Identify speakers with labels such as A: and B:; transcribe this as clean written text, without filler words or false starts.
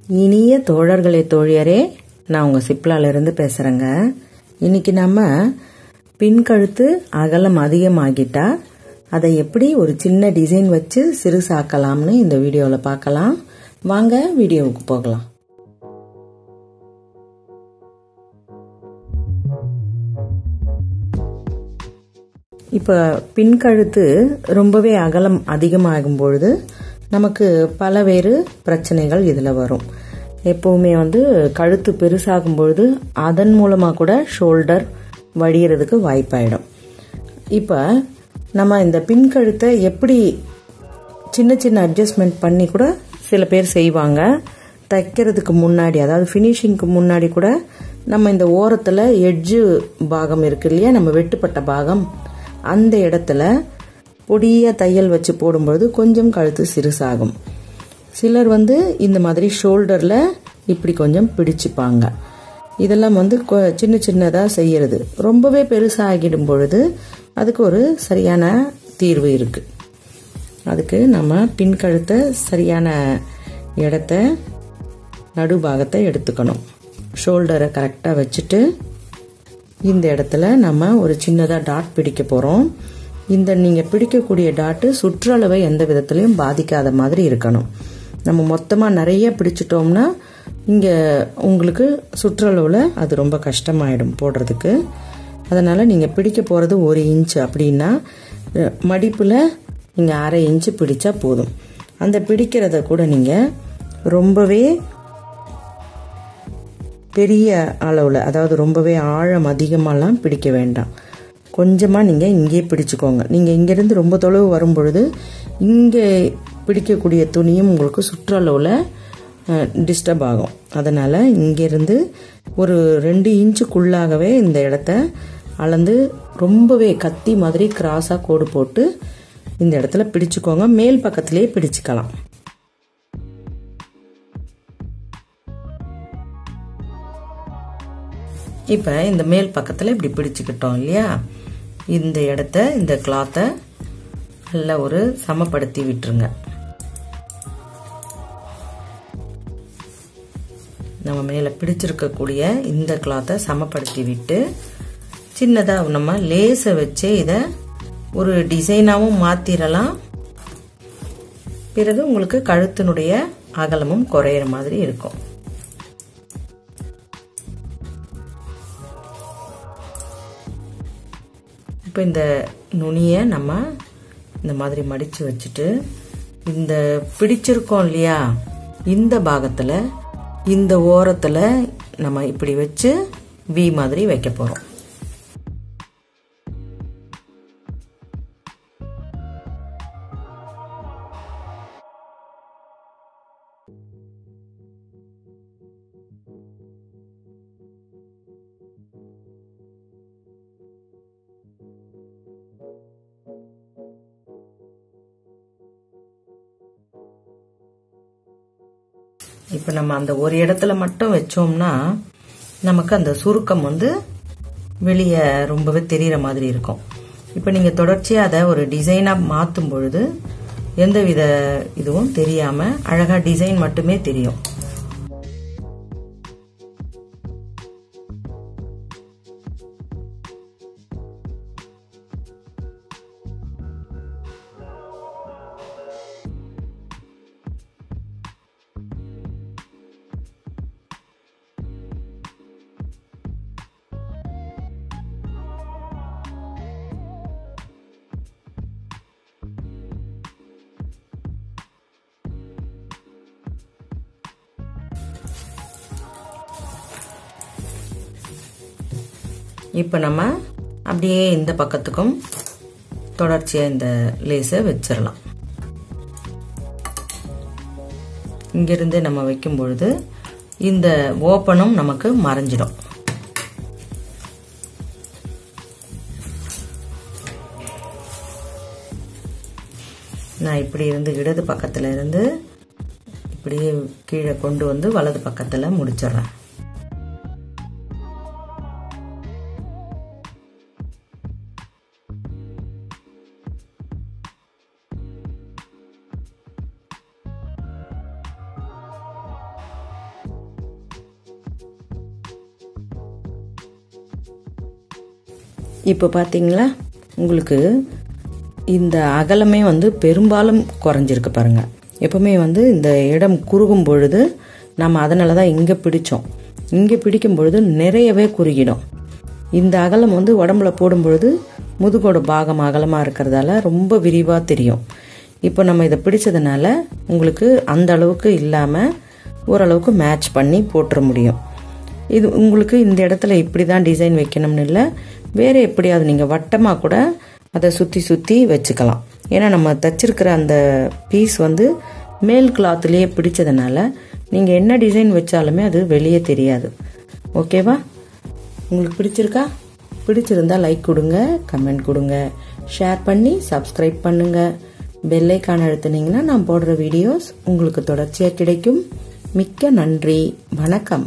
A: இனிய தோழர்களே தோழியரே, நான் உங்க சிப்லால இருந்து பேசுறேங்க. இன்னைக்கு நம்ம பின் கழுத்து அகலம் அதிகமாகிட்டா அதை எப்படி ஒரு சின்ன டிசைன் வச்சு சிறுசாக்கலாம்னு இந்த வீடியோல பார்க்கலாம். வாங்க வீடியோவுக்கு போகலாம். இப்ப பின் கழுத்து ரொம்பவே அகலம் அதிகமாகும் பொழுது நமக்கு பலவேறு பிரச்சனைகள் இதுல வரும். எப்பவுமே கழுத்து பெருசாகும் பொழுது அதன் மூலமா கூட ஷோல்டர் வடிகிறதுக்கு வாய்ப்பாயிடும். இப்ப நம்ம இந்த பின் கழுத்தை எப்படி சின்ன சின்ன அட்ஜஸ்ட்மெண்ட் பண்ணி கூட சில பேர் செய்வாங்க. தைக்கிறதுக்கு முன்னாடி, அதாவது ஃபினிஷிங்க்கு முன்னாடி கூட நம்ம இந்த ஓரத்துல எட்ஜு பாகம் இருக்கு இல்லையா, நம்ம வெட்டுப்பட்ட பாகம், அந்த இடத்துல பொடியா தையல் வச்சு போடும்போது கொஞ்சம் கழுத்து சிறுசாகும். சிலர் இந்த மாதிரி ஷோல்டர்ல இப்படி கொஞ்சம் பிடிச்சுப்பாங்க. இதெல்லாம் சின்ன சின்னதா செய்யறது. ரொம்பவே பெருசாகிடும் பொழுது அதுக்கு ஒரு சரியான தீர்வு இருக்கு. அதுக்கு நம்ம பின் கழுத்தை சரியான இடத்த, நடுபாகத்தை எடுத்துக்கணும். ஷோல்டரை கரெக்டா வச்சுட்டு இந்த இடத்துல நம்ம ஒரு சின்னதா டாட் பிடிக்க போறோம். இந்த நீங்க பிடிக்கக்கூடிய டாட்டு சுற்றளவை எந்த விதத்திலையும் பாதிக்காத மாதிரி இருக்கணும். நம்ம மொத்தமா நிறைய பிடிச்சிட்டோம்னா இங்க உங்களுக்கு சுற்றளவுல அது ரொம்ப கஷ்டமாயிடும் போடுறதுக்கு. அதனால நீங்க பிடிக்க போறது 1 இன்ச் அப்படின்னா மடிப்புல நீங்க 1/2 இன்ச் பிடிச்சா போதும். அந்த பிடிக்கிறத கூட நீங்க ரொம்பவே பெரிய அளவுல, அதாவது ரொம்பவே ஆழம் அதிகமாலாம் பிடிக்க வேண்டாம். கொஞ்சமா நீங்க இங்கே பிடிச்சுக்கோங்க. நீங்க இங்கிருந்து ரொம்ப தொலைவு வரும் பொழுது இங்க பிடிக்கக்கூடிய துணியும் உங்களுக்கு சுற்றளவுல டிஸ்டர்ப் ஆகும். அதனால இங்கிருந்து ஒரு 2 இன்ச்சுக்குள்ளாகவே இந்த இடத்த அளந்து ரொம்பவே கத்தி மாதிரி கிராஸா கோடு போட்டு இந்த இடத்துல பிடிச்சுக்கோங்க. மேல் பக்கத்திலேயே பிடிச்சுக்கலாம். இப்ப இந்த மேல் பக்கத்துல இப்படி பிடிச்சுக்கிட்டோம் இல்லையா, இந்த இடத்த, இந்த கிளாத்தை நல்லா ஒரு சமப்படுத்தி விட்டுருங்க. நம்ம மேல பிடிச்சிருக்கக்கூடிய இந்த கிளாத்தை சமப்படுத்தி விட்டு சின்னதா நம்ம லேஸை வச்சு இத ஒரு டிசைனாவும் மாத்திரலாம். பிறகு உங்களுக்கு கழுத்தினுடைய அகலமும் குறையிற மாதிரி இருக்கும். இப்போ இந்த நுனியை நம்ம இந்த மாதிரி மடிச்சு வச்சுட்டு இந்த பிடிச்சிருக்கோம் இல்லையா, இந்த பாகத்துல இந்த ஓரத்துல நம்ம இப்படி வச்சு வி மாதிரி வைக்க போறோம். இப்ப நம்ம அந்த ஒரு இடத்துல மட்டும் வச்சோம்னா நமக்கு அந்த சுருக்கம் வெளியே ரொம்பவே தெரியற மாதிரி இருக்கும். இப்ப நீங்க தொடர்ச்சியா அதை ஒரு டிசைனா மாத்தும் பொழுது எந்தவித இதுவும் தெரியாம அழகா டிசைன் மட்டுமே தெரியும். இப்ப நம்ம அப்படியே இந்த பக்கத்துக்கும் தொடர்ச்சியா இந்த லேஸை வச்சிடலாம். இங்கிருந்து நம்ம வைக்கும் பொழுது இந்த ஓப்பனும் நமக்கு மறைஞ்சிடும். நான் இப்படி இருந்து இடது பக்கத்துல இருந்து இப்படியே கீழே கொண்டு வலது பக்கத்துல முடிச்சிடுறேன். இப்போ பார்த்தீங்களா, உங்களுக்கு இந்த அகலமே வந்து பெரும்பாலும் குறைஞ்சிருக்கு பாருங்க. எப்பவுமே வந்து இந்த இடம் குறுகும் பொழுது நம்ம அதனால தான் இங்கே பிடிச்சோம். இங்கே பிடிக்கும் பொழுது நிறையவே குறுகிடும். இந்த அகலம் வந்து உடம்புல போடும் பொழுது முதுகோட பாகம் அகலமாக இருக்கிறதால ரொம்ப விரிவாக தெரியும். இப்போ நம்ம இதை பிடிச்சதுனால உங்களுக்கு அந்த அளவுக்கு இல்லாமல் ஓரளவுக்கு மேட்ச் பண்ணி போட்டுற முடியும். இது உங்களுக்கு இந்த இடத்துல இப்படி தான் டிசைன் வைக்கணும்னு இல்லை, வேறு எப்படியாவது நீங்கள் வட்டமாக கூட அதை சுற்றி சுற்றி வச்சுக்கலாம். ஏன்னா நம்ம தச்சிருக்கிற அந்த பீஸ் வந்து மேல் கிளாத்லேயே பிடிச்சதுனால நீங்கள் என்ன டிசைன் வச்சாலுமே அது வெளியே தெரியாது. ஓகேவா? உங்களுக்கு பிடிச்சிருக்கா? பிடிச்சிருந்தா லைக் கொடுங்க, கமெண்ட் கொடுங்க, ஷேர் பண்ணி சப்ஸ்கிரைப் பண்ணுங்க. பெல் ஐகான் அழுத்தினீங்கன்னா நான் போடுற வீடியோஸ் உங்களுக்கு தொடர்ச்சியாக கிடைக்கும். மிக்க நன்றி. வணக்கம்.